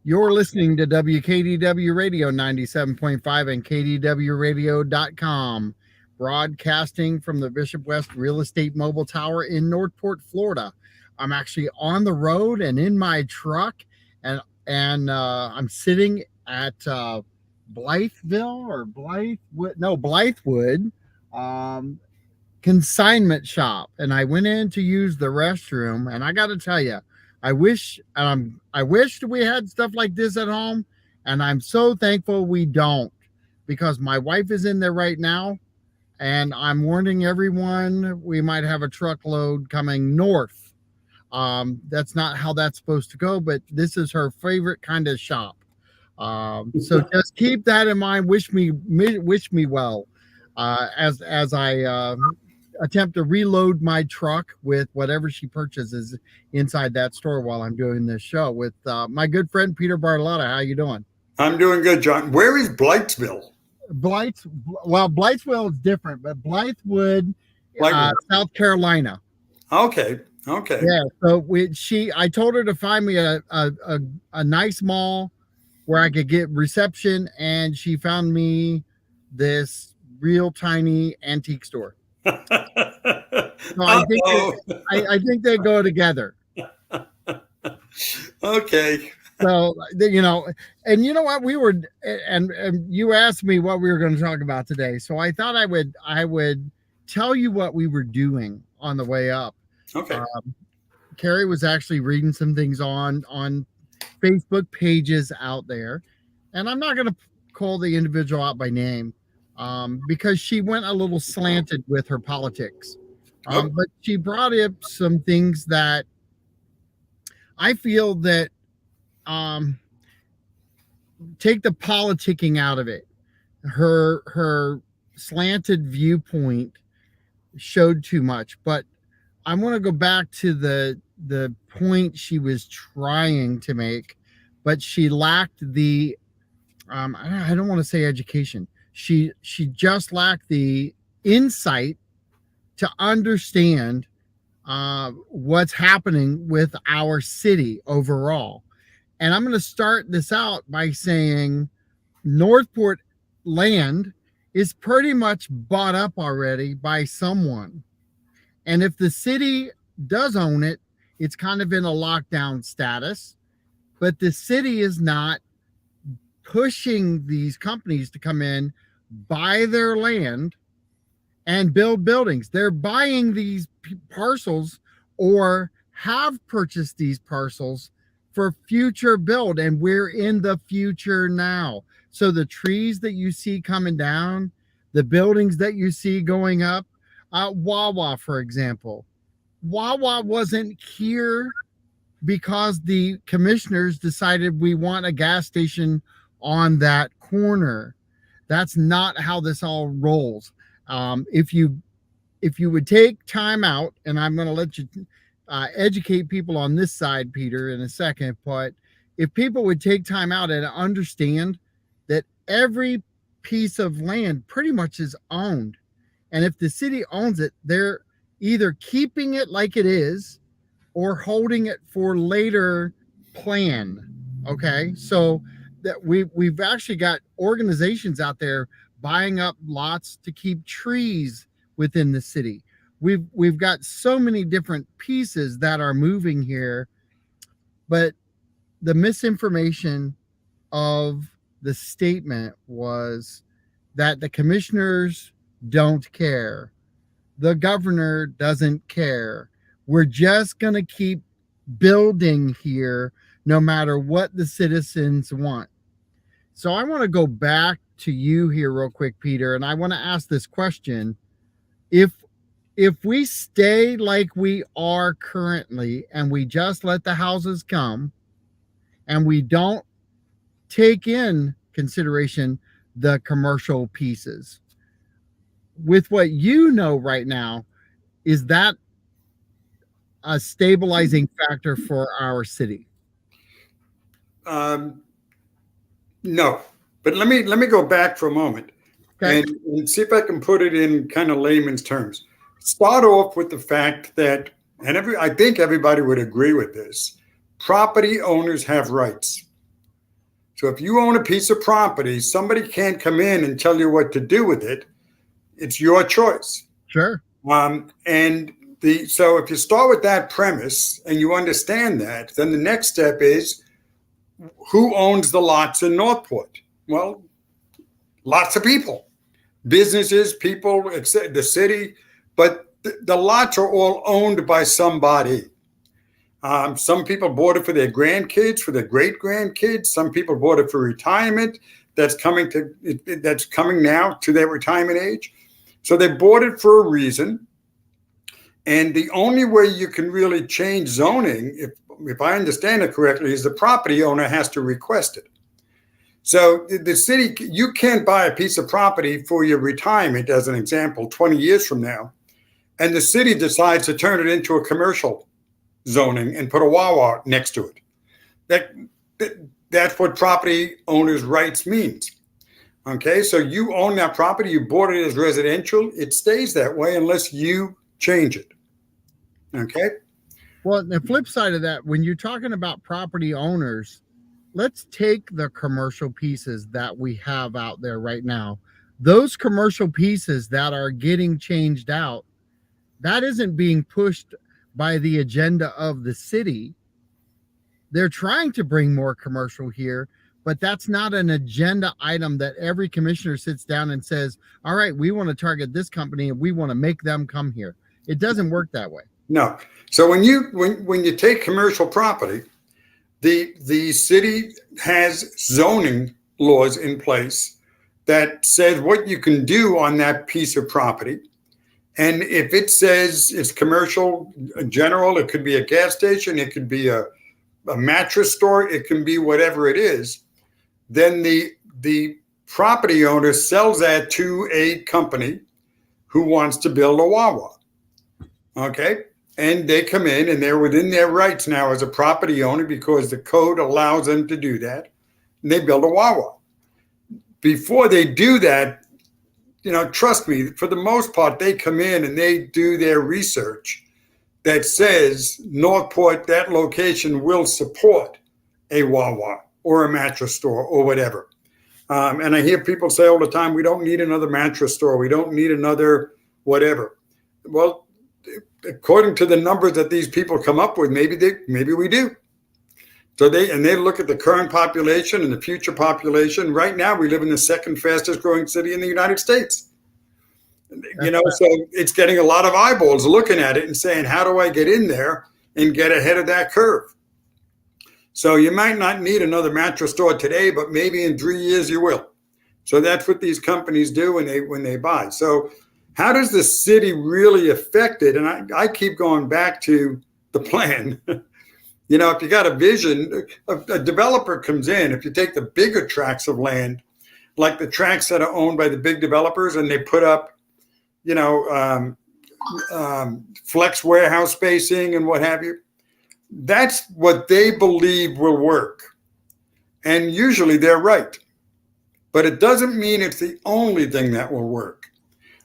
You're listening to WKDW Radio 97.5 and KDWRadio.com, broadcasting from the Bishop West Real Estate Mobile Tower in Northport, Florida. I'm actually on the road and in my truck, and I'm sitting at Blythewood consignment shop, and I went in to use the restroom, and I got to tell you, I wished we had stuff like this at home, and I'm so thankful we don't, because my wife is in there right now, and I'm warning everyone we might have a truckload coming north. That's not how that's supposed to go, but this is her favorite kind of shop. So just keep that in mind. Wish me well as I attempt to reload my truck with whatever she purchases inside that store while I'm doing this show with my good friend Peter Bartolotta. How you doing? I'm doing good, John. Where is Blythesville? Blythesville is different, but Blythewood, South Carolina. Okay. Yeah. So I told her to find me a nice mall where I could get reception, and she found me this real tiny antique store. So I think they go together. Okay. So, and you know what, we were, and you asked me what we were going to talk about today. So I thought I would tell you what we were doing on the way up. Okay. Carrie was actually reading some things on Facebook pages out there, and I'm not going to call the individual out by name, because she went a little slanted with her politics. But she brought up some things that I feel that take the politicking out of it. Her slanted viewpoint showed too much, but I want to go back to the point she was trying to make, but she lacked the I don't want to say education. She just lacked the insight to understand what's happening with our city overall. And I'm going to start this out by saying Northport land is pretty much bought up already by someone. And if the city does own it, it's kind of in a lockdown status, but the city is not pushing these companies to come in, buy their land, and build buildings. They're buying these parcels or have purchased these parcels for future build, and we're in the future now. So the trees that you see coming down, the buildings that you see going up, Wawa, for example. Wawa wasn't here because the commissioners decided we want a gas station on that corner. That's not how this all rolls. If you would take time out, and I'm going to let you educate people on this side, Peter, in a second, but if people would take time out and understand that every piece of land pretty much is owned, and if the city owns it, they're either keeping it like it is or holding it for later plan. Okay, so that we've actually got organizations out there buying up lots to keep trees within the city. We've got so many different pieces that are moving here, but the misinformation of the statement was that the commissioners don't care. The governor doesn't care. We're just going to keep building here no matter what the citizens want. So I want to go back to you here real quick, Peter, and I want to ask this question. If we stay like we are currently and we just let the houses come and we don't take in consideration the commercial pieces, with what you know right now, is that a stabilizing factor for our city? No, but let me go back for a moment. Okay. And see if I can put it in kind of layman's terms. Start off with the fact that, and I think everybody would agree with this, property owners have rights. So if you own a piece of property, somebody can't come in and tell you what to do with it. It's your choice. Sure. So if you start with that premise and you understand that, then the next step is, who owns the lots in Northport? Well, lots of people, businesses, people, the city, but the lots are all owned by somebody. Some people bought it for their grandkids, for their great grandkids. Some people bought it for retirement. That's coming now to their retirement age. So they bought it for a reason. And the only way you can really change zoning, if I understand it correctly, is the property owner has to request it. So the city, you can't buy a piece of property for your retirement, as an example, 20 years from now, and the city decides to turn it into a commercial zoning and put a Wawa next to it. That's what property owners' rights means. Okay, so you own that property, you bought it as residential, it stays that way unless you change it. Okay. Well, the flip side of that, when you're talking about property owners, let's take the commercial pieces that we have out there right now. Those commercial pieces that are getting changed out, that isn't being pushed by the agenda of the city. They're trying to bring more commercial here, but that's not an agenda item that every commissioner sits down and says, all right, we want to target this company and we want to make them come here. It doesn't work that way. No. So when you take commercial property, the city has zoning laws in place that says what you can do on that piece of property. And if it says it's commercial, general, it could be a gas station, it could be a mattress store, it can be whatever it is, then the property owner sells that to a company who wants to build a Wawa. Okay? And they come in and they're within their rights now as a property owner because the code allows them to do that. And they build a Wawa. Before they do that, trust me, for the most part, they come in and they do their research that says Northport, that location will support a Wawa or a mattress store or whatever. And I hear people say all the time, we don't need another mattress store. We don't need another whatever. Well, according to the numbers that these people come up with, maybe we do. So they look at the current population and the future population. Right now, we live in the second fastest growing city in the United States. So it's getting a lot of eyeballs looking at it and saying, how do I get in there and get ahead of that curve? So you might not need another mattress store today, but maybe in 3 years you will. So that's what these companies do when they buy. So how does the city really affect it? And I keep going back to the plan. If you got a vision, a developer comes in. If you take the bigger tracts of land, like the tracts that are owned by the big developers, and they put up, flex warehouse spacing and what have you, that's what they believe will work. And usually they're right. But it doesn't mean it's the only thing that will work.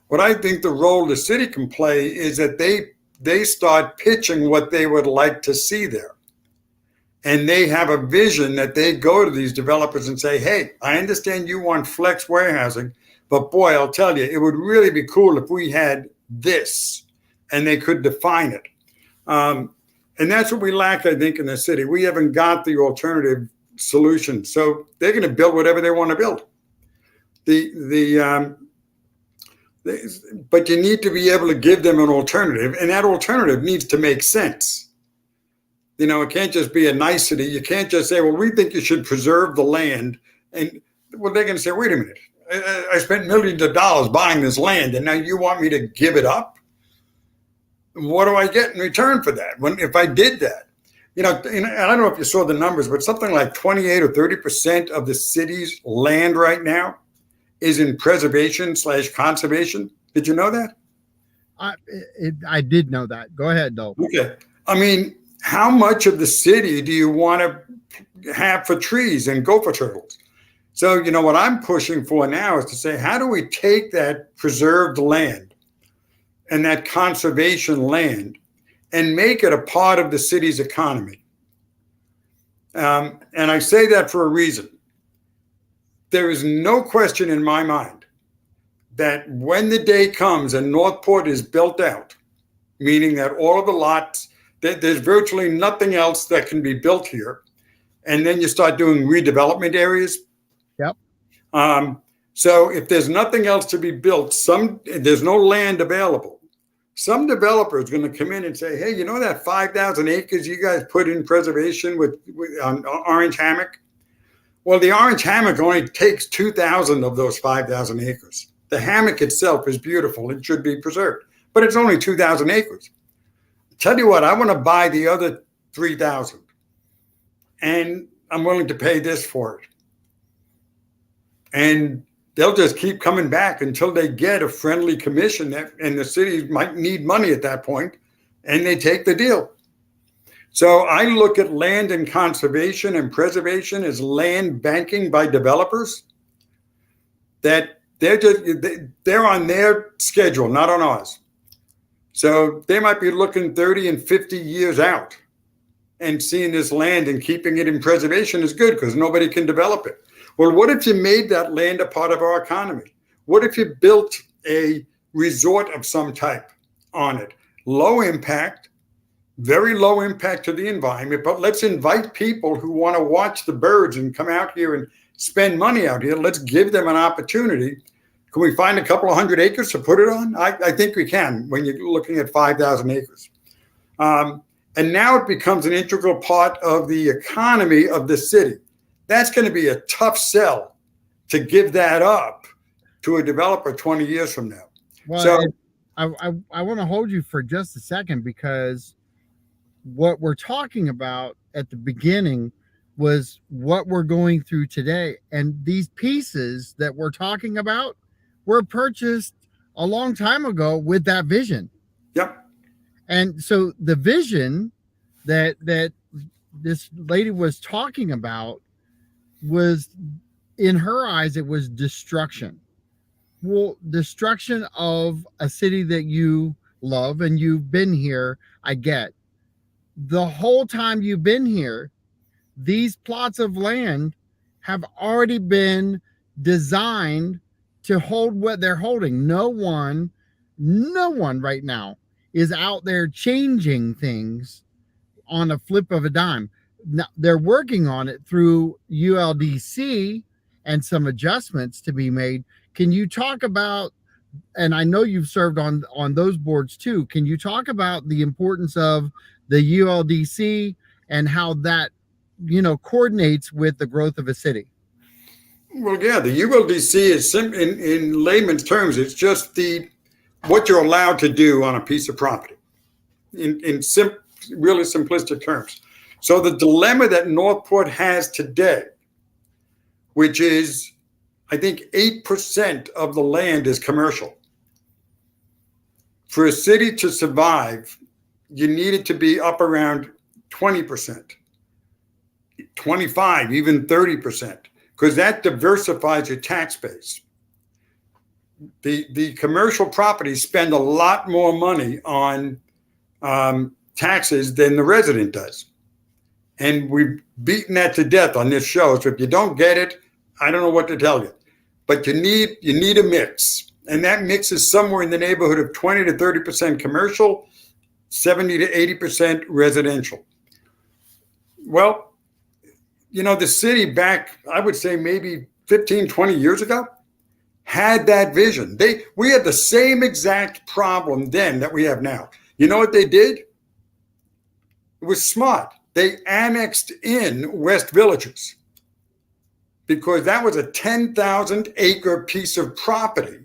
What I think the role the city can play is that they start pitching what they would like to see there. And they have a vision that they go to these developers and say, hey, I understand you want flex warehousing, but boy, I'll tell you, it would really be cool if we had this, and they could define it. And that's what we lack, I think, in the city. We haven't got the alternative solution. So they're going to build whatever they want to build. But you need to be able to give them an alternative, and that alternative needs to make sense. It can't just be a nicety. You can't just say, well, we think you should preserve the land. And well, they're going to say, wait a minute, I spent millions of dollars buying this land, and now you want me to give it up? What do I get in return for that? If I did that, and I don't know if you saw the numbers, but something like 28 or 30% of the city's land right now is in preservation/conservation. Did you know that? I did know that. Go ahead, though. Okay. I mean, how much of the city do you want to have for trees and gopher turtles? So, what I'm pushing for now is to say, how do we take that preserved land and that conservation land and make it a part of the city's economy? And I say that for a reason. there is no question in my mind that when the day comes and Northport is built out, meaning that all of the lots, there's virtually nothing else that can be built here, and then you start doing redevelopment areas. Yep. So if there's nothing else to be built, there's no land available, some developer is going to come in and say, hey, you know that 5,000 acres you guys put in preservation with Orange Hammock? Well, the Orange Hammock only takes 2,000 of those 5,000 acres. The hammock itself is beautiful. It should be preserved, but it's only 2,000 acres. Tell you what, I want to buy the other 3,000, and I'm willing to pay this for it. And they'll just keep coming back until they get a friendly commission and the city might need money at that point, and they take the deal. So I look at land and conservation and preservation as land banking by developers, that they're on their schedule, not on ours. So they might be looking 30 and 50 years out and seeing this land and keeping it in preservation is good because nobody can develop it. Well, what if you made that land a part of our economy? What if you built a resort of some type on it? Low impact, very low impact to the environment, but let's invite people who want to watch the birds and come out here and spend money out here. Let's give them an opportunity. Can we find a couple of 100 acres to put it on? I think we can when you're looking at 5,000 acres. And now it becomes an integral part of the economy of the city. That's going to be a tough sell to give that up to a developer 20 years from now. Well, so I want to hold you for just a second, because what we're talking about at the beginning was what we're going through today. And these pieces that we're talking about were purchased a long time ago with that vision. Yep. And so the vision that this lady was talking about was, in her eyes, it was destruction. Well, destruction of a city that you love and you've been here, I get. The whole time you've been here, these plots of land have already been designed to hold what they're holding. No one right now is out there changing things on a flip of a dime. Now, they're working on it through ULDC and some adjustments to be made. Can you talk about, and I know you've served on those boards too, can you talk about the importance of the ULDC and how that, coordinates with the growth of a city? Well, yeah, the ULDC is in layman's terms, it's just what you're allowed to do on a piece of property in really simplistic terms. So the dilemma that Northport has today, which is, I think 8% of the land is commercial. For a city to survive, you need it to be up around 20%, 25, even 30%, because that diversifies your tax base. The commercial properties spend a lot more money on taxes than the resident does. And we've beaten that to death on this show. So if you don't get it, I don't know what to tell you. But you need a mix. And that mix is somewhere in the neighborhood of 20 to 30% commercial, 70 to 80% residential. Well, the city back, I would say maybe 15, 20 years ago, had that vision. We had the same exact problem then that we have now. You know what they did? It was smart. They annexed in West Villages because that was a 10,000 acre piece of property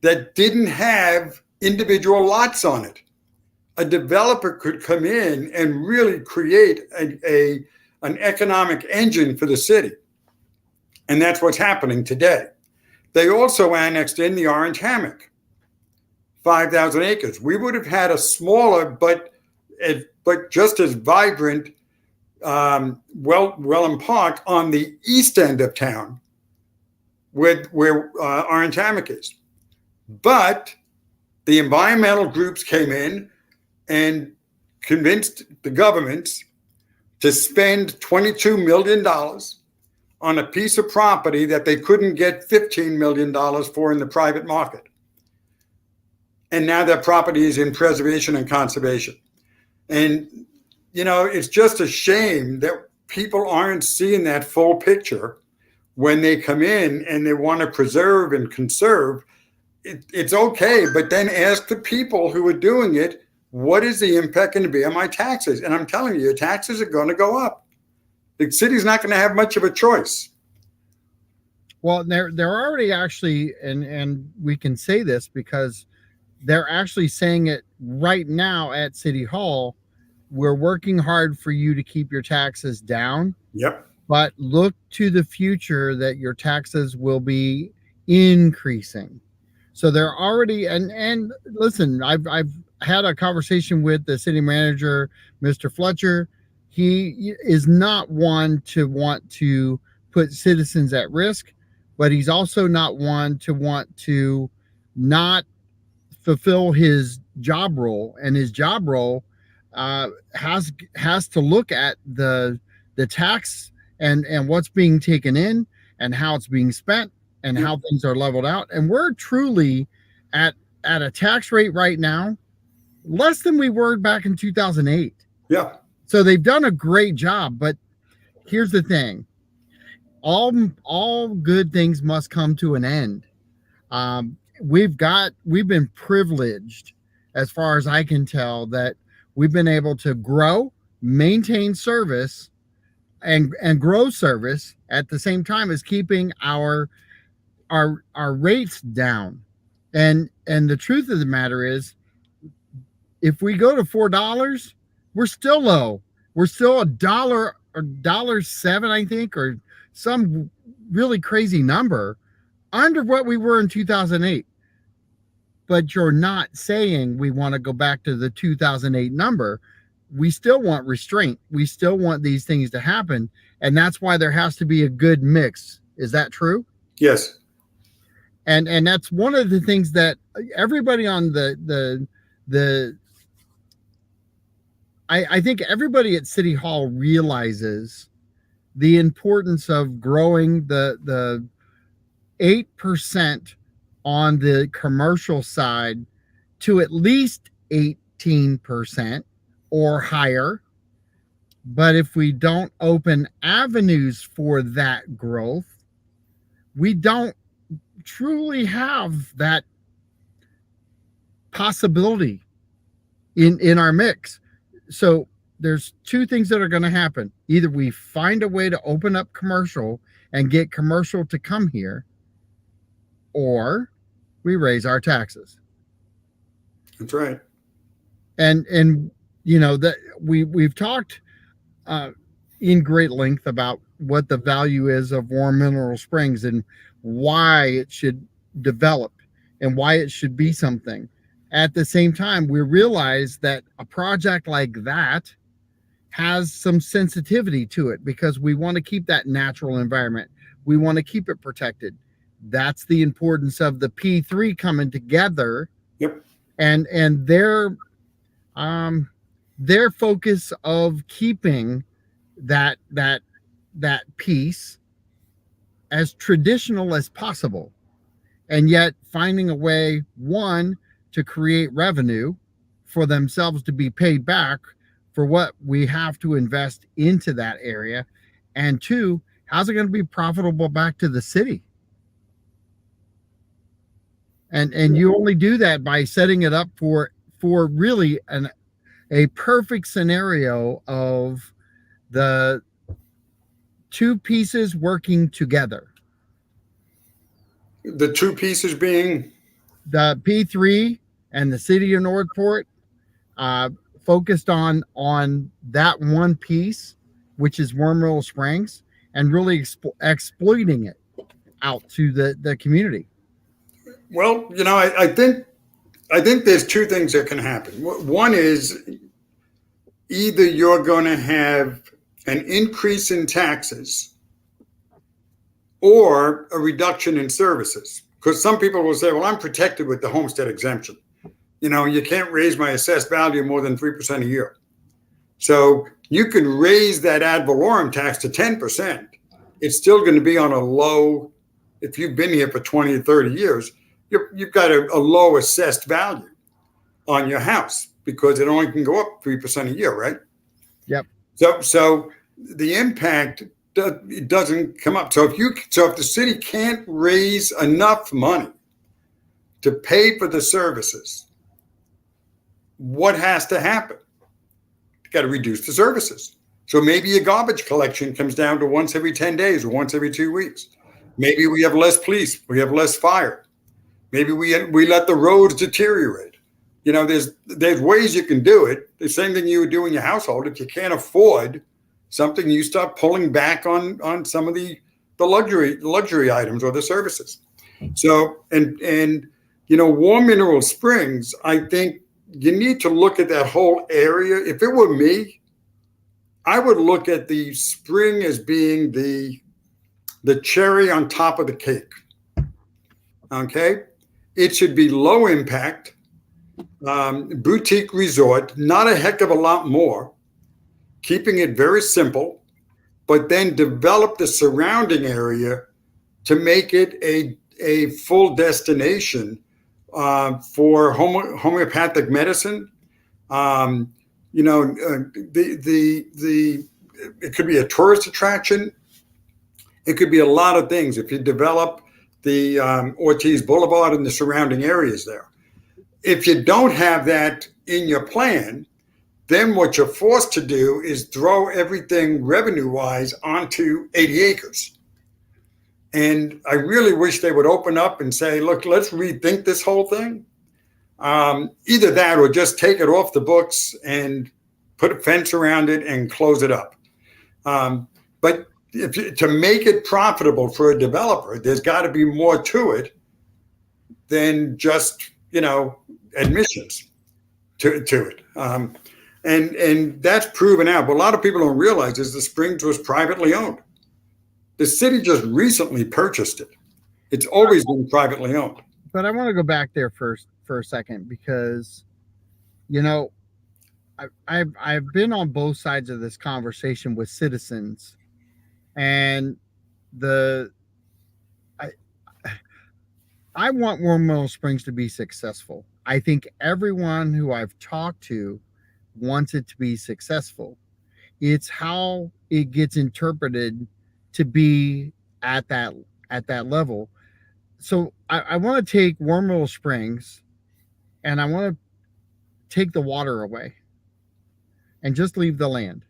that didn't have individual lots on it. A developer could come in and really create an economic engine for the city. And that's what's happening today. They also annexed in the Orange Hammock, 5,000 acres. We would have had a smaller, but just as vibrant Welland Park on the east end of town where Orange Hammock is. But the environmental groups came in and convinced the governments to spend $22 million on a piece of property that they couldn't get $15 million for in the private market. And now that property is in preservation and conservation. And, it's just a shame that people aren't seeing that full picture when they come in and they want to preserve and conserve. It's okay, but then ask the people who are doing it, what is the impact going to be on my taxes? And I'm telling you, your taxes are going to go up. The city's not going to have much of a choice. Well, they're already actually, and we can say this because they're actually saying it right now at City Hall. We're working hard for you to keep your taxes down. Yep. But look to the future that your taxes will be increasing. So they're already, and listen, I've had a conversation with the city manager, Mr. Fletcher. He is not one to want to put citizens at risk, but he's also not one to want to not fulfill his job role. And his job role has to look at the tax and what's being taken in and how it's being spent and how things are leveled out. And we're truly at a tax rate right now less than we were back in 2008. Yeah. So they've done a great job, but here's the thing. All good things must come to an end. We've been privileged, as far as I can tell, that we've been able to grow, maintain service, and grow service at the same time as keeping our rates down. And the truth of the matter is, if we go to $4, we're still low. We're still $1 or $1.07, I think, or some really crazy number under what we were in 2008. But you're not saying we want to go back to the 2008 number. We still want restraint. We still want these things to happen. And that's why there has to be a good mix. Is that true? Yes. And that's one of the things that everybody on I think everybody at City Hall realizes the importance of growing the 8% on the commercial side to at least 18% or higher. But if we don't open avenues for that growth, we don't truly have that possibility in our mix. So there's two things that are going to happen. Either we find a way to open up commercial and get commercial to come here, or we raise our taxes. That's right. And that we've talked in great length about what the value is of Warm Mineral Springs and why it should develop and why it should be something. At the same time, we realize that a project like that has some sensitivity to it because we want to keep that natural environment. We want to keep it protected. That's the importance of the P3 coming together. Yep. And their focus of keeping that piece as traditional as possible, and yet finding a way, one, to create revenue for themselves to be paid back for what we have to invest into that area, and two, how's it going to be profitable back to the city? And you only do that by setting it up for really a perfect scenario of the two pieces working together. The two pieces being the P3 and the city of Northport, focused on that one piece, which is Warm Mineral Springs, and really exploiting it out to the community. Well, I think there's two things that can happen. One is either you're going to have an increase in taxes or a reduction in services. Because some people will say, well, I'm protected with the homestead exemption. You can't raise my assessed value more than 3% a year. So you can raise that ad valorem tax to 10% it's still going to be on a low. If you've been here for 20 or 30 years, you've got a low assessed value on your house because it only can go up 3% a year, right? Yep. So the impact it doesn't come up. So if the city can't raise enough money to pay for the services, what has to happen? You got to reduce the services. So maybe your garbage collection comes down to once every 10 days or once every 2 weeks. Maybe we have less police, we have less fire. Maybe we let the roads deteriorate. There's ways you can do it. The same thing you would do in your household. If you can't afford something, you start pulling back on some of the luxury items or the services. So and War Mineral Springs, I think you need to look at that whole area. If it were me, I would look at the spring as being the cherry on top of the cake. Okay, it should be low impact, boutique resort, not a heck of a lot more, keeping it very simple, but then develop the surrounding area to make it a full destination for homeopathic medicine. It could be a tourist attraction. It could be a lot of things if you develop the Ortiz Boulevard and the surrounding areas there. If you don't have that in your plan, then what you're forced to do is throw everything revenue-wise onto 80 acres. And I really wish they would open up and say, look, let's rethink this whole thing. Either that or just take it off the books and put a fence around it and close it up. But to make it profitable for a developer, there's got to be more to it than just, admissions to it. And that's proven out. But a lot of people don't realize is the Springs was privately owned. The city just recently purchased it. It's always been privately owned. But I want to go back there first for a second because, I've been on both sides of this conversation with citizens, and I want War Mineral Springs to be successful. I think everyone who I've talked to wants it to be successful. It's how it gets interpreted to be at that level. So I want to take War Mineral Springs and I want to take the water away and just leave the land.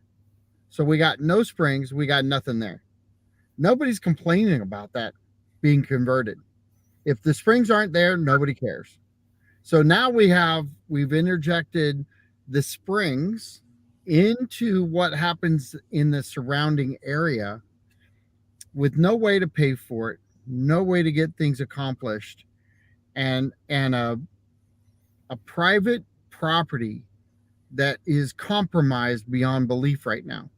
So we got no springs, we got nothing there. Nobody's complaining about that being converted. If the springs aren't there, nobody cares. So now we've interjected the springs into what happens in the surrounding area with no way to pay for it, no way to get things accomplished, and a private property that is compromised beyond belief right now.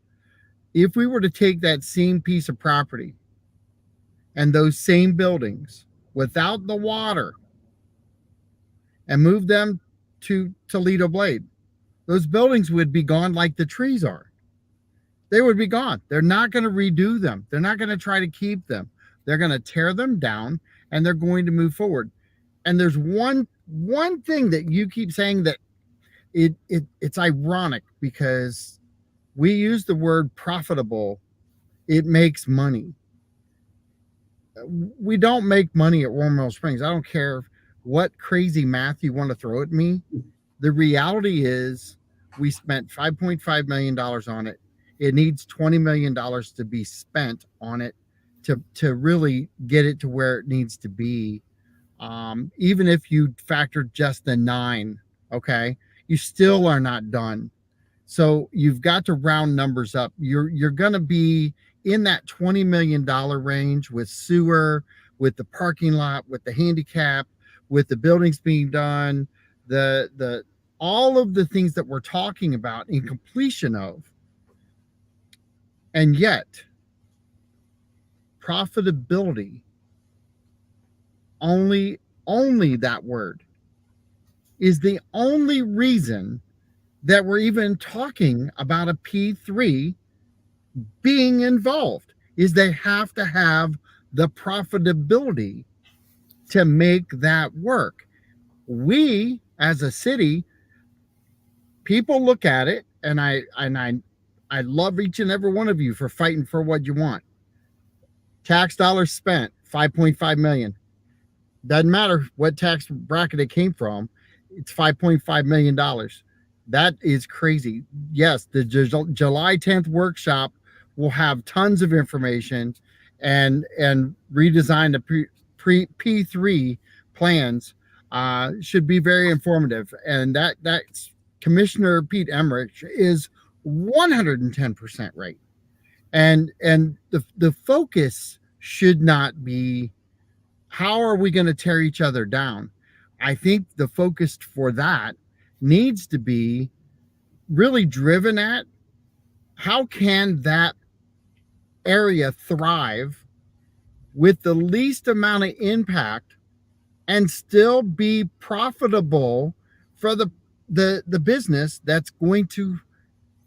If we were to take that same piece of property and those same buildings without the water and move them to Toledo Blade, those buildings would be gone like the trees are. They would be gone. They're not going to redo them. They're not going to try to keep them. They're going to tear them down and they're going to move forward. And there's one thing that you keep saying that it's ironic because we use the word profitable. It makes money. We don't make money at War Mineral Springs. I don't care what crazy math you want to throw at me. The reality is we spent $5.5 million on it. It needs $20 million to be spent on it to really get it to where it needs to be. Even if you factor just the 9, okay, you still are not done. So you've got to round numbers up. You're going to be in that $20 million range with sewer, with the parking lot, with the handicap, with the buildings being done, the all of the things that we're talking about in completion of. And yet, profitability, only that word is the only reason that we're even talking about a P3 being involved. is they have to have the profitability to make that work. We as a city, people look at it, and I love each and every one of you for fighting for what you want. Tax dollars spent 5.5 million. Doesn't matter what tax bracket it came from. It's $5.5 million. That is crazy. Yes, the July 10th workshop will have tons of information and redesign the P3 plans. Should be very informative, and that's Commissioner Pete Emmerich is 110% right. And the focus should not be how are we going to tear each other down. I think the focus for that needs to be really driven at how can that area thrive with the least amount of impact and still be profitable for the business that's going to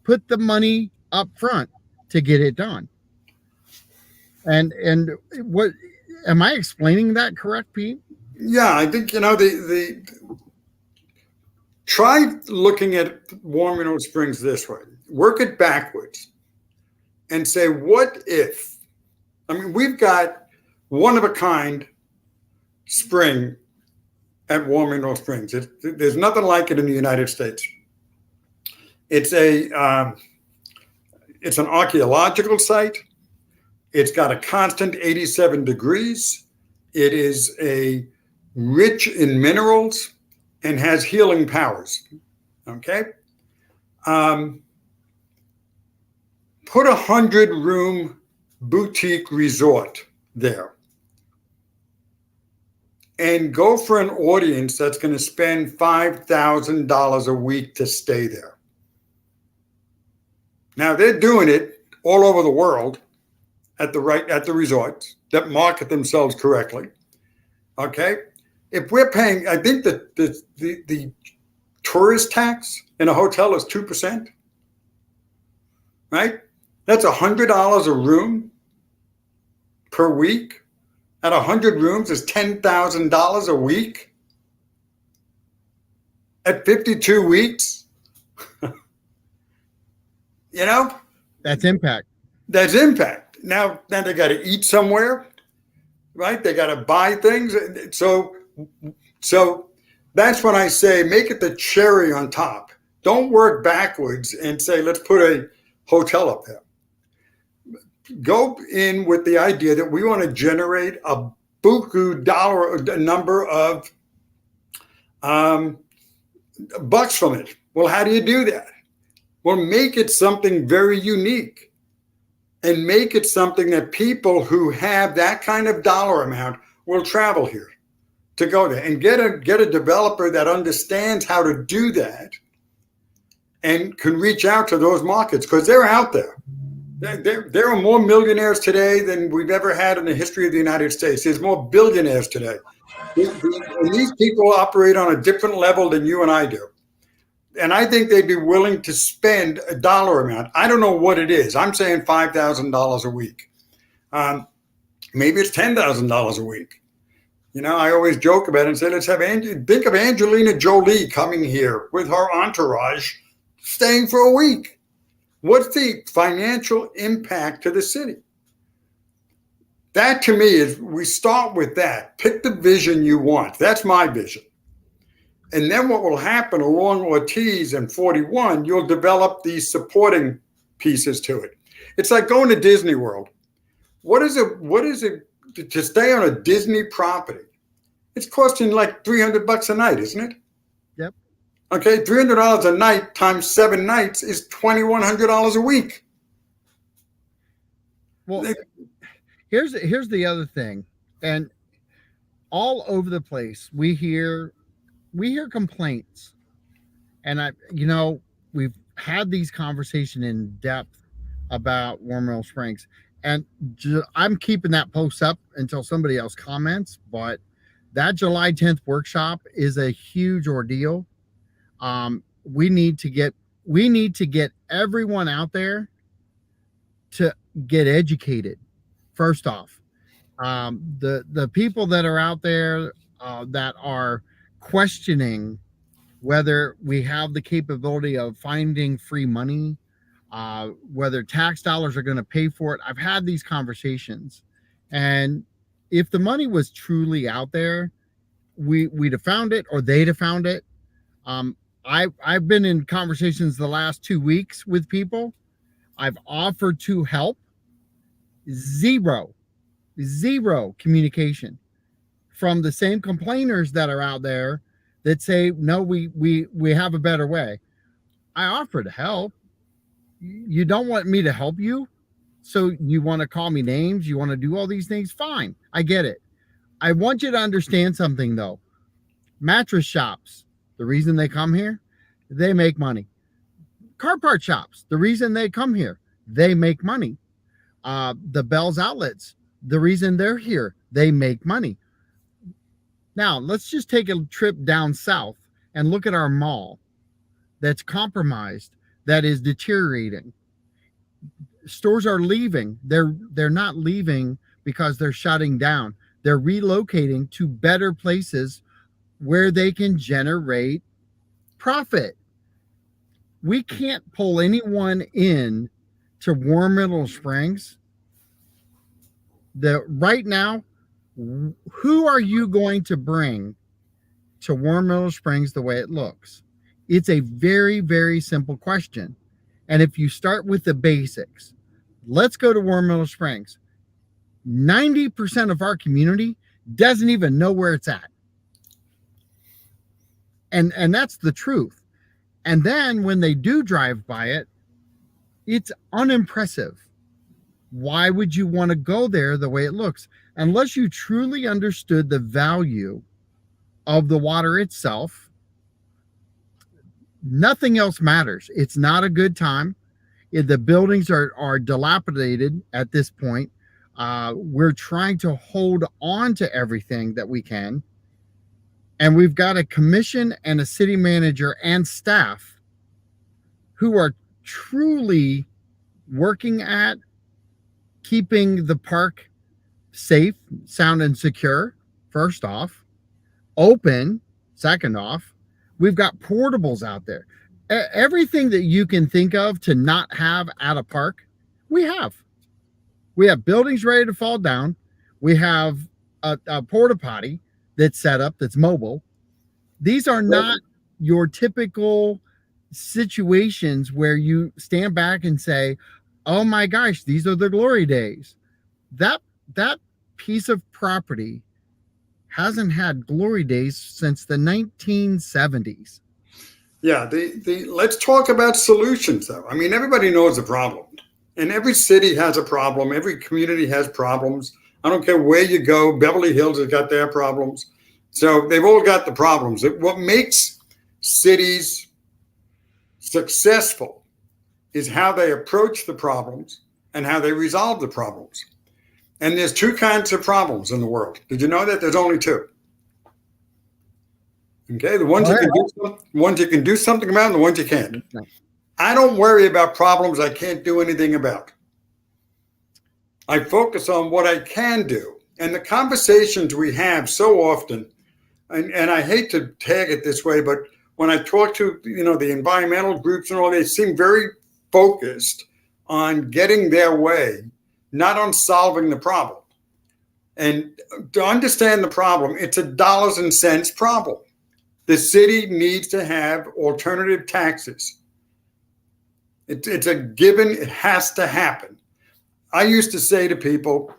put the money up front to get it done. And what am I explaining that correct, Pete? Yeah, I think the try looking at Warm Mineral Springs this way. Work it backwards and say, what if? I mean, we've got one of a kind spring at Warm Mineral Springs. There's nothing like it in the United States. It's an archaeological site. It's got a constant 87 degrees. It is rich in minerals and has healing powers. Okay. Put 100-room boutique resort there and go for an audience that's going to spend $5,000 a week to stay there. Now they're doing it all over the world at the resorts that market themselves correctly. Okay. If we're paying, I think that the tourist tax in a hotel is 2%, right? That's $100 a room per week. At 100 rooms is $10,000 a week. At 52 weeks, that's impact. That's impact. Now they got to eat somewhere, right? They got to buy things. So that's when I say make it the cherry on top. Don't work backwards and say, let's put a hotel up there. Go in with the idea that we want to generate a buku dollar number of bucks from it. Well, how do you do that? Well, make it something very unique and make it something that people who have that kind of dollar amount will travel here to go there, and get a developer that understands how to do that and can reach out to those markets, because they're out there. There are more millionaires today than we've ever had in the history of the United States. There's more billionaires today. And these people operate on a different level than you and I do. And I think they'd be willing to spend a dollar amount. I don't know what it is. I'm saying $5,000 a week. Maybe it's $10,000 a week. I always joke about it and say, let's have think of Angelina Jolie coming here with her entourage, staying for a week. What's the financial impact to the city? That to me is, we start with that. Pick the vision you want. That's my vision. And then what will happen along Ortiz and 41, you'll develop these supporting pieces to it. It's like going to Disney World. What is it to stay on a Disney property? It's costing like $300 a night, isn't it? Yep. Okay, $300 a night times 7 nights is $2,100 a week. Well, here's the other thing, and all over the place we hear complaints, and we've had these conversations in depth about Warm Mineral Springs, and I'm keeping that post up until somebody else comments, but that July 10th workshop is a huge ordeal. We need to get everyone out there to get educated. First off, the people that are out there that are questioning whether we have the capability of finding free money, whether tax dollars are going to pay for it. I've had these conversations, and if the money was truly out there, we'd have found it, or they'd have found it. I've been in conversations the last 2 weeks with people. I've offered to help. Zero communication from the same complainers that are out there that say, no, we have a better way. I offer to help. You don't want me to help you, so you want to call me names, you want to do all these things, fine, I get it. I want you to understand something though. Mattress shops, the reason they come here, they make money. Car part shops, the reason they come here, they make money. The Bell's outlets, the reason they're here, they make money. Now, let's just take a trip down south and look at our mall that's compromised, that is deteriorating. Stores are leaving. They're not leaving because they're shutting down. They're relocating to better places where they can generate profit. We can't pull anyone in to Warm Middle Springs. Right now, who are you going to bring to Warm Middle Springs the way it looks? It's a very, very simple question. And if you start with the basics, let's go to Warm Middle Springs. 90% of our community doesn't even know where it's at. And that's the truth. And then when they do drive by it, it's unimpressive. Why would you want to go there the way it looks? Unless you truly understood the value of the water itself, nothing else matters. It's not a good time. The buildings are dilapidated at this point. We're trying to hold on to everything that we can. And we've got a commission and a city manager and staff who are truly working at keeping the park safe, sound, and secure, first off, open, second off. We've got portables out there. Everything that you can think of to not have at a park, we have. We have buildings ready to fall down. We have a porta potty that's set up, that's mobile. These are not your typical situations where you stand back and say, oh my gosh, these are the glory days. That piece of property hasn't had glory days since the 1970s. Yeah, let's talk about solutions though. I mean, everybody knows the problem. And every city has a problem. Every community has problems. I don't care where you go. Beverly Hills has got their problems. So they've all got the problems. What makes cities successful is how they approach the problems and how they resolve the problems. And there's two kinds of problems in the world. Did you know that? There's only two. Okay, the ones you can do something about and the ones you can't. I don't worry about problems I can't do anything about. I focus on what I can do. And the conversations we have so often, and I hate to tag it this way, but when I talk to the environmental groups and all, they seem very focused on getting their way, not on solving the problem. And to understand the problem, it's a dollars and cents problem. The city needs to have alternative taxes. It's a given. It has to happen. I used to say to people,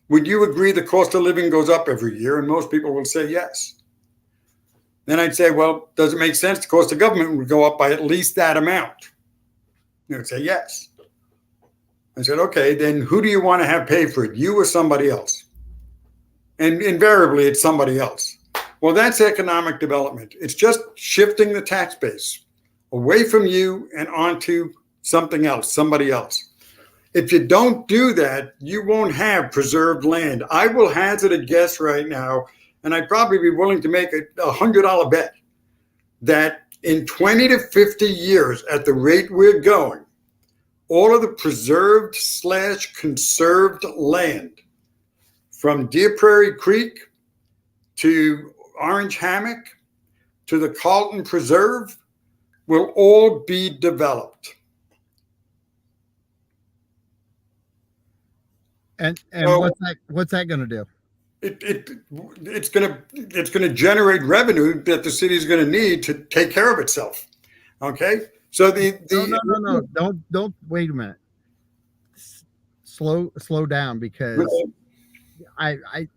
would you agree the cost of living goes up every year? And most people will say yes. Then I'd say, well, does it make sense? The cost of government would go up by at least that amount. They would say yes. I said, okay, then who do you want to have pay for it, you or somebody else? And invariably, it's somebody else. Well, that's economic development. It's just shifting the tax base away from you and onto something else, somebody else. If you don't do that, you won't have preserved land. I will hazard a guess right now, and I'd probably be willing to make a $100 bet that in 20 to 50 years, at the rate we're going, all of the preserved / conserved land from Deer Prairie Creek to Orange Hammock to the Carlton Preserve will all be developed. And so what's that going to do? It's going to generate revenue that the city is going to need to take care of itself. Okay, so no, don't wait a minute. Slow down, because I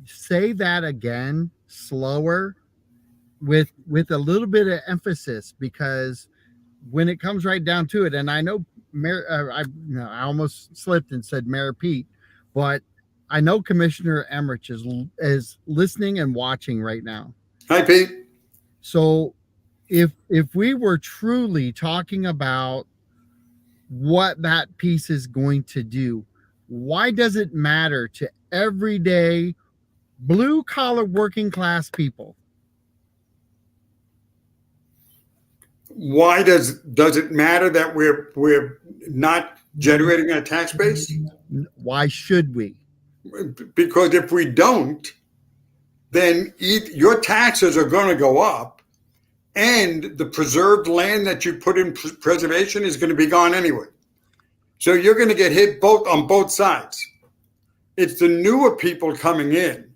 say that again slower with a little bit of emphasis, because when it comes right down to it, and I know I almost slipped and said Mayor Pete, but I know Commissioner Emmerich is listening and watching right now. Hi, Pete. So if we were truly talking about what that piece is going to do, why does it matter to everyday blue collar working class people? Why does it matter that we're not generating a tax base? Why should we? Because if we don't, then your taxes are going to go up, and the preserved land that you put in preservation is going to be gone anyway. So you're going to get hit on both sides. It's the newer people coming in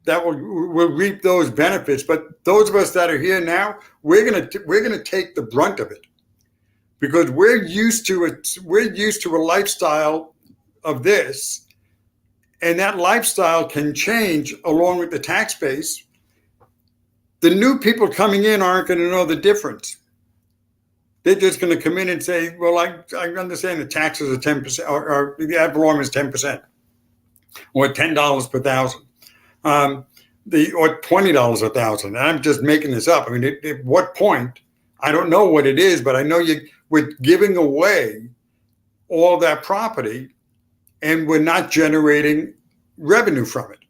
that will reap those benefits, but those of us that are here now, we're going to take the brunt of it, because we're used to a lifestyle of this. And that lifestyle can change along with the tax base. The new people coming in aren't going to know the difference. They're just going to come in and say, well, I understand the taxes are 10%, or the ad valorem is 10%, or $10 per thousand, or $20 a thousand. I'm just making this up. I mean, at what point, I don't know what it is, but I know we're giving away all that property, and we're not generating revenue from it.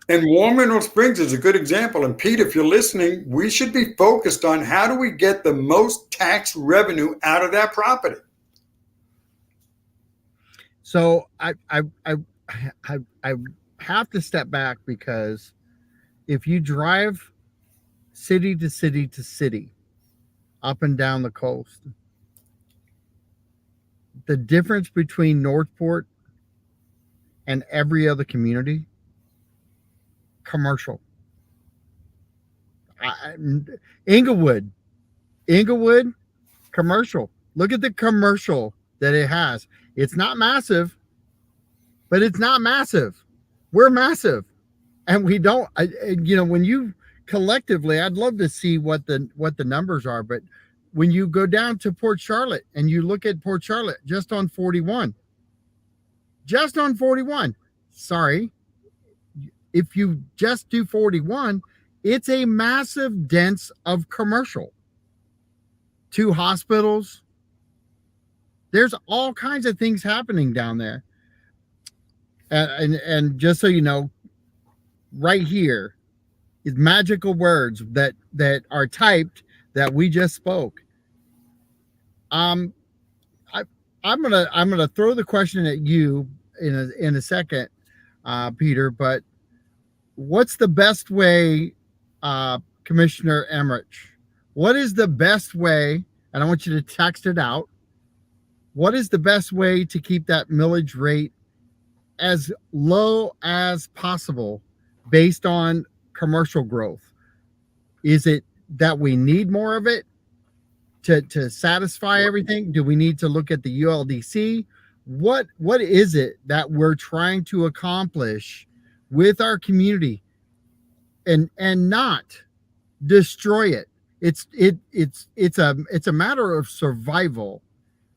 And Warm Mineral Springs is a good example. And Pete, if you're listening, we should be focused on how do we get the most tax revenue out of that property. So I have to step back, because if you drive city to city to city, up and down the coast, the difference between Northport and every other community, commercial. Inglewood, commercial. Look at the commercial that it has. It's not massive, but it's not massive. We're massive, and we don't. When you collectively, I'd love to see what the numbers are, but when you go down to Port Charlotte and you look at Port Charlotte, just on 41, sorry, if you just do 41, it's a massive dense of commercial. 2 hospitals. There's all kinds of things happening down there. And just so you know, right here is magical words that are typed that we just spoke. I'm gonna throw the question at you in a second, Peter. But what's the best way, Commissioner Emmerich? What is the best way? And I want you to text it out. What is the best way to keep that millage rate as low as possible based on commercial growth? Is it that we need more of it to satisfy everything? Do we need to look at the ULDC? What is it that we're trying to accomplish with our community and not destroy it? It's a matter of survival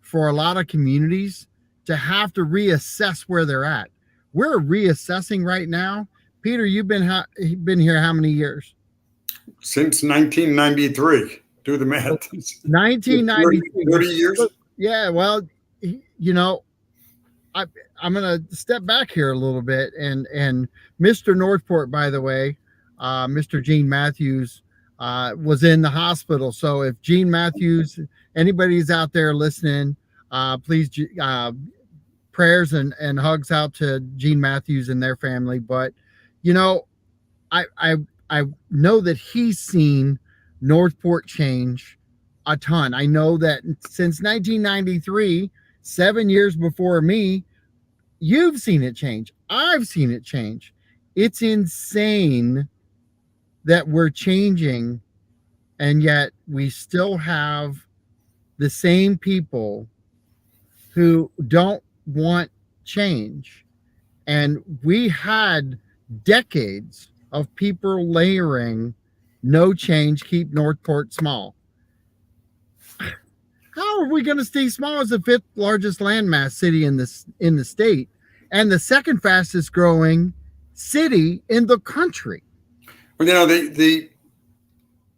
for a lot of communities to have to reassess where they're at. We're reassessing right now. Peter, you've been here how many years? Since 1993. Do the math. 1993. 30 years. Yeah, well, I'm going to step back here a little bit, and Mr. Northport, by the way, Mr. Gene Matthews was in the hospital. So if Gene Matthews, anybody's out there listening, Please, prayers and hugs out to Gene Matthews and their family. But you know, I I I know that he's seen Northport change a ton. I know that since 1993, 7 years before me, you've seen it change. I've seen it change. It's insane that we're changing, and yet we still have the same people who don't want change. And we had decades of people layering no change, keep Northport small. How are we going to stay small as the fifth largest landmass city in the state and the second fastest growing city in the country? Well, the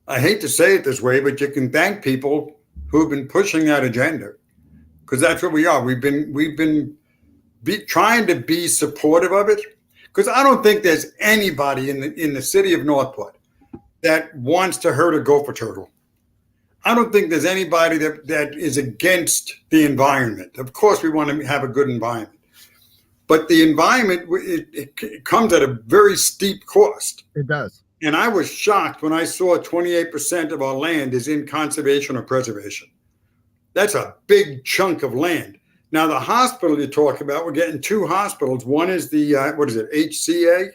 I hate to say it this way, but you can thank people who've been pushing that agenda, because that's what we are. We've been trying to be supportive of it, because I don't think there's anybody in the city of Northport that wants to hurt a gopher turtle. I don't think there's anybody that is against the environment. Of course, we want to have a good environment, but the environment, it comes at a very steep cost. It does. And I was shocked when I saw 28% of our land is in conservation or preservation. That's a big chunk of land. Now, the hospital you talk about, we're getting two hospitals. One is the, HCA?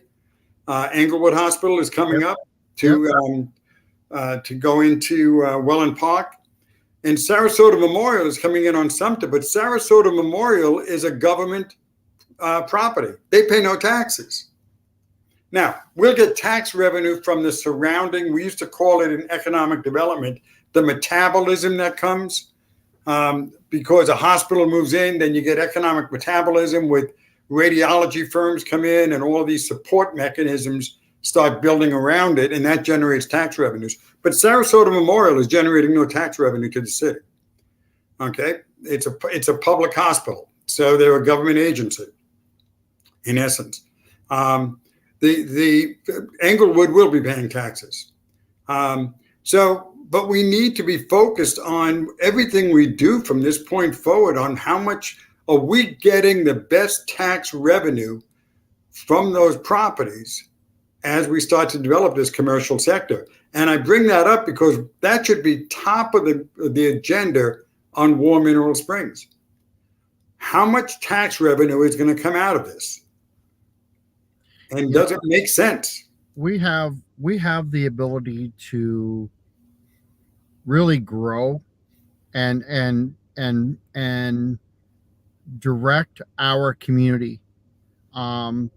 Englewood Hospital is coming up to go into Welland Park. And Sarasota Memorial is coming in on Sumter, but Sarasota Memorial is a government property. They pay no taxes. Now, we'll get tax revenue from the surrounding, we used to call it in economic development, the metabolism that comes. Because a hospital moves in, then you get economic metabolism with radiology firms come in and all these support mechanisms start building around it, and that generates tax revenues. But Sarasota Memorial is generating no tax revenue to the city. Okay, it's a public hospital, so they're a government agency, in essence. The Englewood will be paying taxes. But we need to be focused on everything we do from this point forward on how much are we getting the best tax revenue from those properties as we start to develop this commercial sector. And I bring that up because that should be top of the agenda on War Mineral Springs. How much tax revenue is going to come out of this? And does it make sense? We have the ability to really grow and direct our community on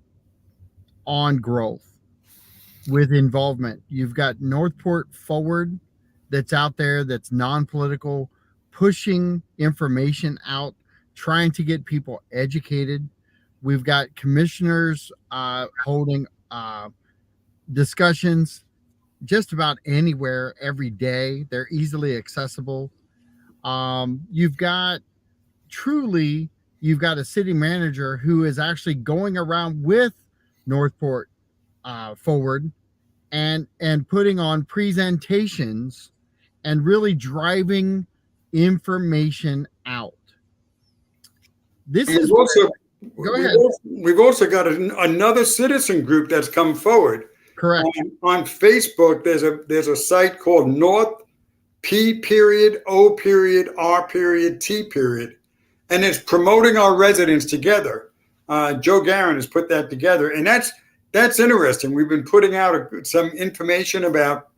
growth with involvement. You've got Northport Forward that's out there, that's non-political, pushing information out, trying to get people educated. We've got commissioners holding discussions just about anywhere every day. They're easily accessible. You've got a city manager who is actually going around with Northport Forward and putting on presentations and really driving information out. This is also, go ahead. We've also got another citizen group that's come forward. Correct. On Facebook, there's a site called North P.O.R.T. And it's promoting our residents together. Joe Garin has put that together, and that's interesting. We've been putting out some information about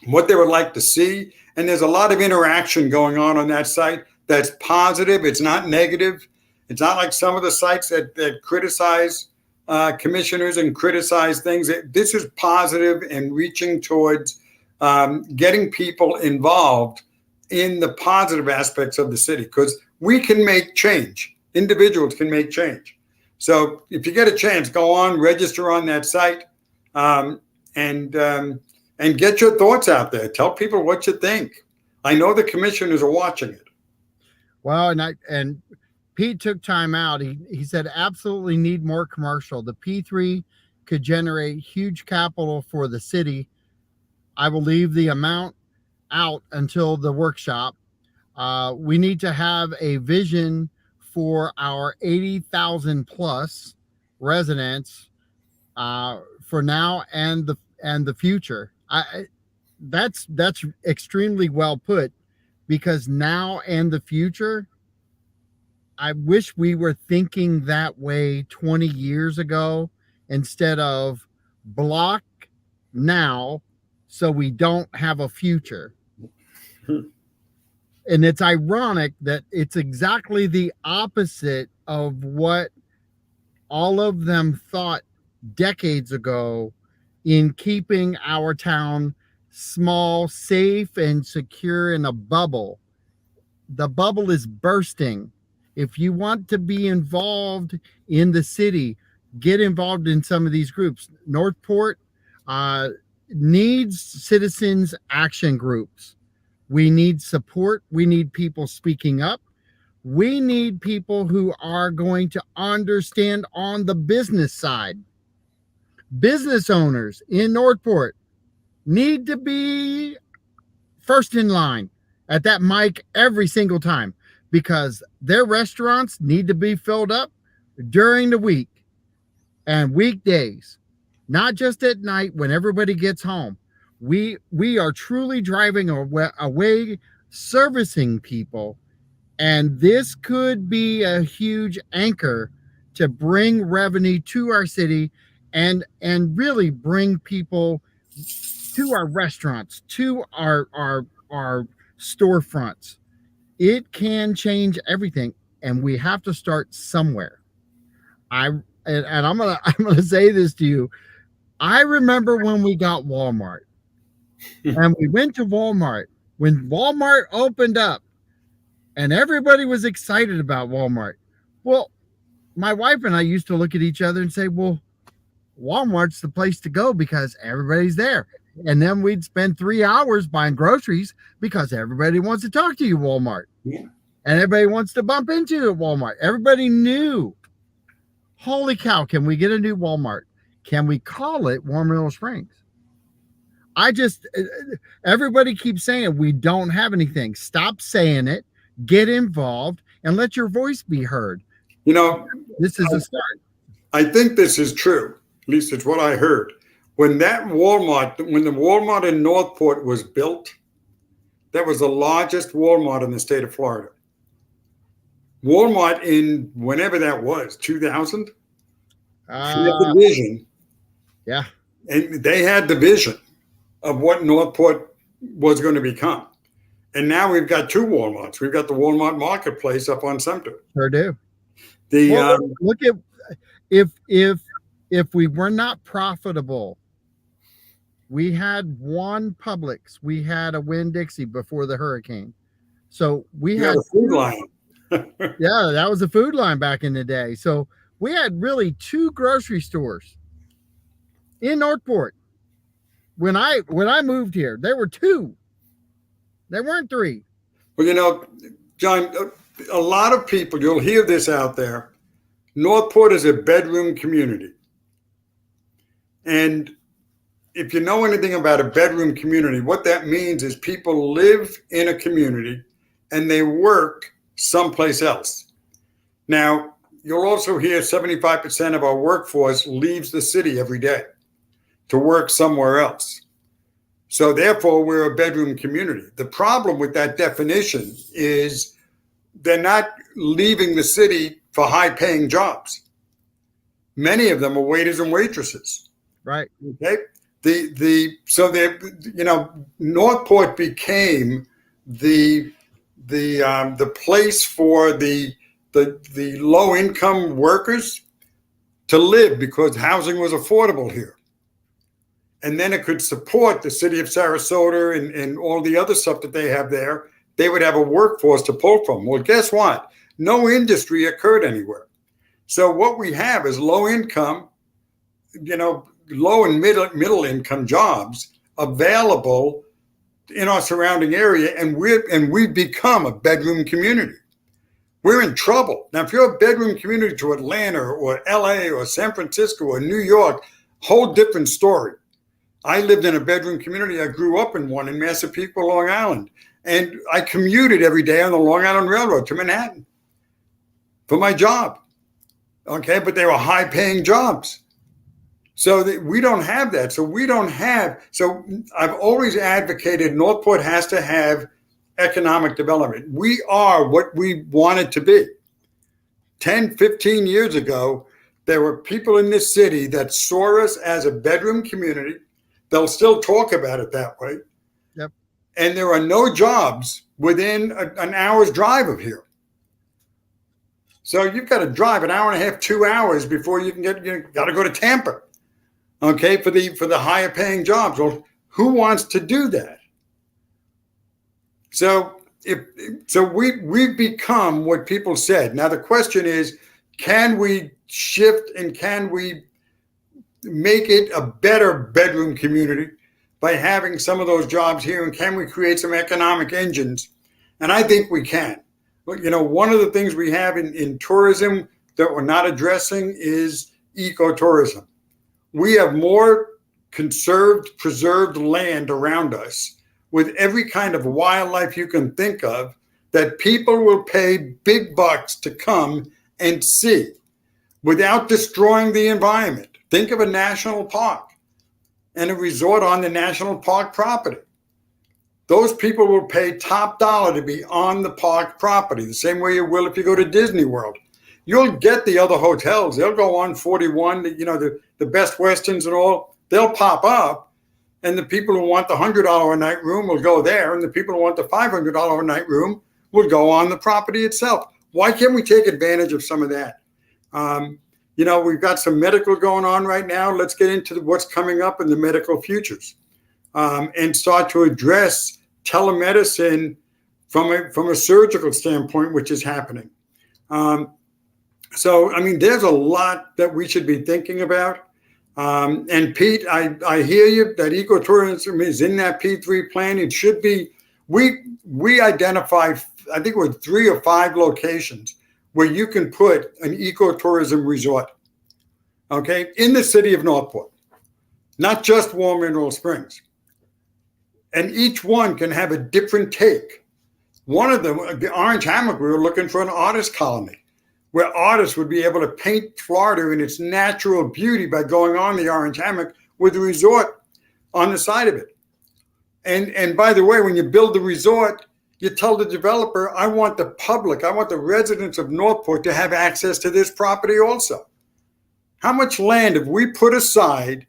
what they would like to see, and there's a lot of interaction going on that site. That's positive. It's not negative. It's not like some of the sites that criticize commissioners and criticize things. This is positive and reaching towards getting people involved in the positive aspects of the city, because we can make change. Individuals can make change. So if you get a chance, go on, register on that site, and get your thoughts out there. Tell people what you think. I know the commissioners are watching it. Well, and Pete took time out. He said absolutely need more commercial. The P3 could generate huge capital for the city. I will leave the amount out until the workshop. We need to have a vision for our 80,000 plus residents for now and the future. That's extremely well put, because now and the future, I wish we were thinking that way 20 years ago instead of block now so we don't have a future. And it's ironic that it's exactly the opposite of what all of them thought decades ago in keeping our town small, safe, and secure in a bubble. The bubble is bursting. If you want to be involved in the city, get involved in some of these groups. Northport needs citizens action groups. We need support. We need people speaking up. We need people who are going to understand on the business side. Business owners in Northport need to be first in line at that mic every single time, because their restaurants need to be filled up during the week and weekdays, not just at night when everybody gets home. We are truly driving away servicing people, and this could be a huge anchor to bring revenue to our city and really bring people to our restaurants, to our storefronts. It can change everything, and we have to start somewhere. I'm gonna say this to you. I remember when we got Walmart, and we went to Walmart when Walmart opened up, and everybody was excited about Walmart. Well, my wife and I used to look at each other and say, "Well, Walmart's the place to go because everybody's there." And then we'd spend 3 hours buying groceries because everybody wants to talk to you, Walmart. Yeah. And everybody wants to bump into you at Walmart. Everybody knew. Holy cow, can we get a new Walmart? Can we call it Warm Mineral Springs? Everybody keeps saying we don't have anything. Stop saying it, get involved, and let your voice be heard. You know, this is a start. I think this is true. At least it's what I heard. When the Walmart in Northport was built, that was the largest Walmart in the state of Florida. Walmart in whenever that was, 2000, had the vision. Yeah. And they had the vision of what Northport was going to become. And now we've got two Walmarts. We've got the Walmart Marketplace up on Sumter. Sure do. Look at if we were not profitable, we had one Publix, we had a Winn-Dixie before the hurricane. So we had a food line. Yeah, that was a food line back in the day. So we had really two grocery stores in Northport. When I moved here, there were two. There weren't three. Well, you know, John, a lot of people, you'll hear this out there. Northport is a bedroom community. And if you know anything about a bedroom community, what that means is people live in a community and they work someplace else. Now, you'll also hear 75% of our workforce leaves the city every day to work somewhere else. So therefore, we're a bedroom community. The problem with that definition is they're not leaving the city for high-paying jobs. Many of them are waiters and waitresses. Right. Okay. Northport became the place for the low-income workers to live because housing was affordable here. And then it could support the city of Sarasota and all the other stuff that they have there. They would have a workforce to pull from. Well, guess what? No industry occurred anywhere. So what we have is low income, low and middle income jobs available in our surrounding area, and we've become a bedroom community. We're in trouble. Now, if you're a bedroom community to Atlanta or LA or San Francisco or New York, whole different story. I lived in a bedroom community. I grew up in one in Massapequa, Long Island. And I commuted every day on the Long Island Railroad to Manhattan for my job. Okay, but they were high paying jobs. So we don't have that. So I've always advocated Northport has to have economic development. We are what we wanted to be. 10, 15 years ago, there were people in this city that saw us as a bedroom community. They'll still talk about it that way. Yep. And there are no jobs within an hour's drive of here. So you've got to drive an hour and a half, 2 hours before you can got to go to Tampa, okay, for the higher paying jobs. Well, who wants to do that? So we've become what people said. Now the question is, can we shift and can we make it a better bedroom community by having some of those jobs here? And can we create some economic engines? And I think we can. But, one of the things we have in tourism that we're not addressing is ecotourism. We have more preserved land around us with every kind of wildlife you can think of that people will pay big bucks to come and see without destroying the environment. Think of a national park and a resort on the national park property. Those people will pay top dollar to be on the park property, the same way you will if you go to Disney World. You'll get the other hotels. They'll go on 41, the Best Westerns and all. They'll pop up, and the people who want the $100 a night room will go there, and the people who want the $500 a night room will go on the property itself. Why can't we take advantage of some of that? We've got some medical going on right now. Let's get into what's coming up in the medical futures and start to address telemedicine from a surgical standpoint, which is happening. There's a lot that we should be thinking about. And Pete, I hear you that ecotourism is in that P3 plan. It should be. We identified, I think it was 3 or 5 locations where you can put an ecotourism resort, okay, in the city of Northport, not just Warm Mineral Springs. And each one can have a different take. One of them, the Orange Hammock, we were looking for an artist colony where artists would be able to paint Florida in its natural beauty by going on the Orange Hammock with a resort on the side of it. And by the way, when you build the resort, you tell the developer, I want the residents of Northport to have access to this property also. How much land have we put aside?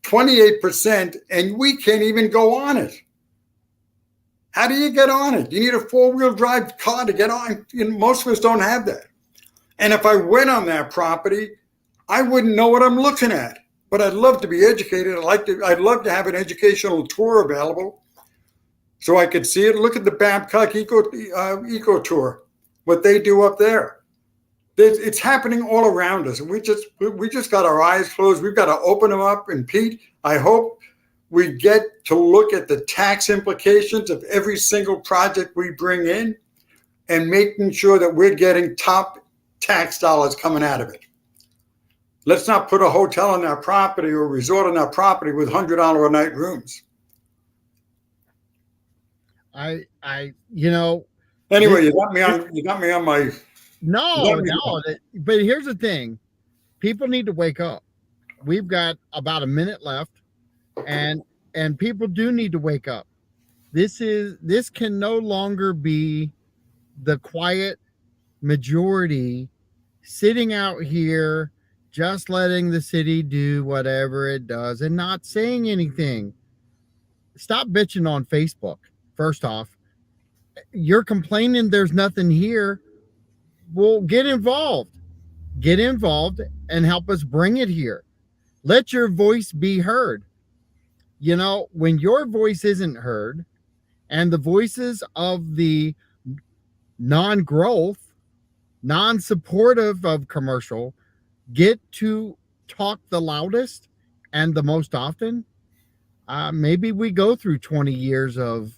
28%, and we can't even go on it. How do you get on it? You need a 4-wheel drive car to get on. Most of us don't have that. And if I went on that property, I wouldn't know what I'm looking at. But I'd love to be educated. I'd love to have an educational tour available so I could see it. Look at the Babcock Eco Tour, what they do up there. It's happening all around us, and we just got our eyes closed. We've got to open them up. And Pete, I hope we get to look at the tax implications of every single project we bring in, and making sure that we're getting top tax dollars coming out of it. Let's not put a hotel on our property or a resort on our property with $100 a night rooms. Anyway, you got me on my. No. But here's the thing. People need to wake up. We've got about a minute left, and people do need to wake up. This can no longer be the quiet majority sitting out here just letting the city do whatever it does and not saying anything. Stop bitching on Facebook. First off, you're complaining there's nothing here. Well, get involved and help us bring it here. Let your voice be heard. When your voice isn't heard and the voices of the non-growth, non-supportive of commercial get to talk the loudest and the most often, maybe we go through 20 years of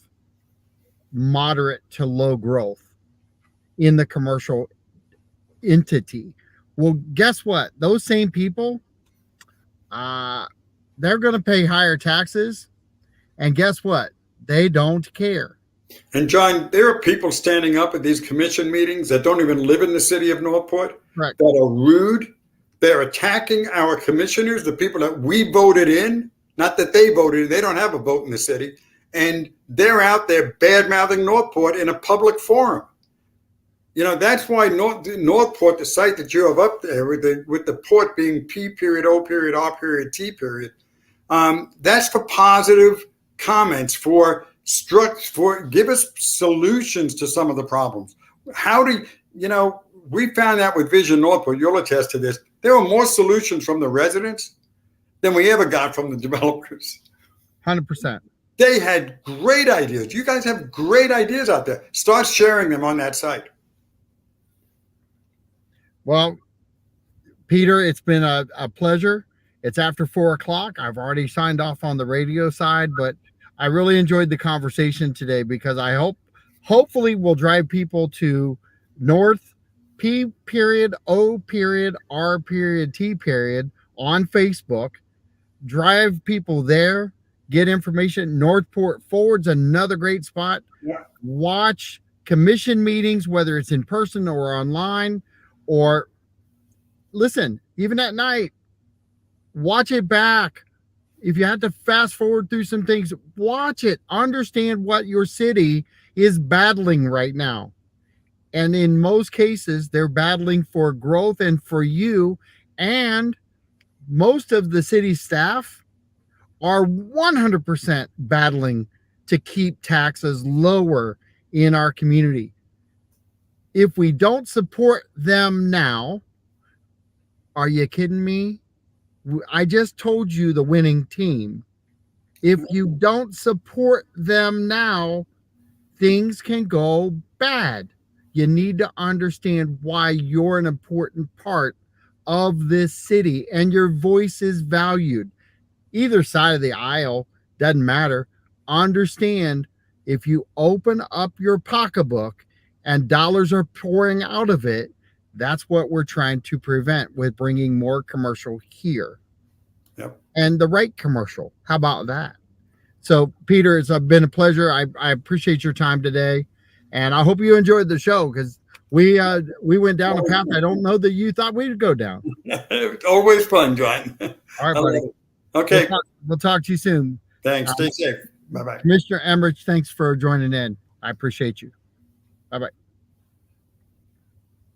moderate to low growth in the commercial entity. Well, guess what? Those same people, they're going to pay higher taxes. And guess what? They don't care. And John, there are people standing up at these commission meetings that don't even live in the city of Northport, Correct. that are rude. They're attacking our commissioners, the people that we voted in, not that they voted. They don't have a vote in the city. And they're out there bad-mouthing Northport in a public forum. You know, that's why Northport, the site that you have up there with the port being P period, O period, R period, T period, that's for positive comments, for give us solutions to some of the problems. How do you know, we found out with Vision Northport, you'll attest to this, there were more solutions from the residents than we ever got from the developers. 100%. They had great ideas. You guys have great ideas out there. Start sharing them on that site. Well, Peter, it's been a pleasure. It's after 4 o'clock. I've already signed off on the radio side, but I really enjoyed the conversation today because I hopefully we'll drive people to North P period, O period, R period, T period on Facebook, drive people there, get information. Northport Forward's another great spot. Yeah. Watch commission meetings, whether it's in person or online, or listen, even at night, watch it back. If you have to fast forward through some things, watch it. Understand what your city is battling right now. And in most cases, they're battling for growth and for you. And most of the city staff are 100% battling to keep taxes lower in our community. If we don't support them now, are you kidding me? I just told you the winning team. If you don't support them now, things can go bad. You need to understand why you're an important part of this city and your voice is valued. Either side of the aisle, doesn't matter. Understand, if you open up your pocketbook and dollars are pouring out of it, that's what we're trying to prevent with bringing more commercial here. Yep. And the right commercial. How about that? So, Peter, it's been a pleasure. I appreciate your time today. And I hope you enjoyed the show because we went down a path I don't know that you thought we'd go down. Always fun, John. All right, buddy. Okay. We'll talk to you soon. Thanks. Stay safe. Bye-bye. Commissioner Emmerich, thanks for joining in. I appreciate you. Bye-bye.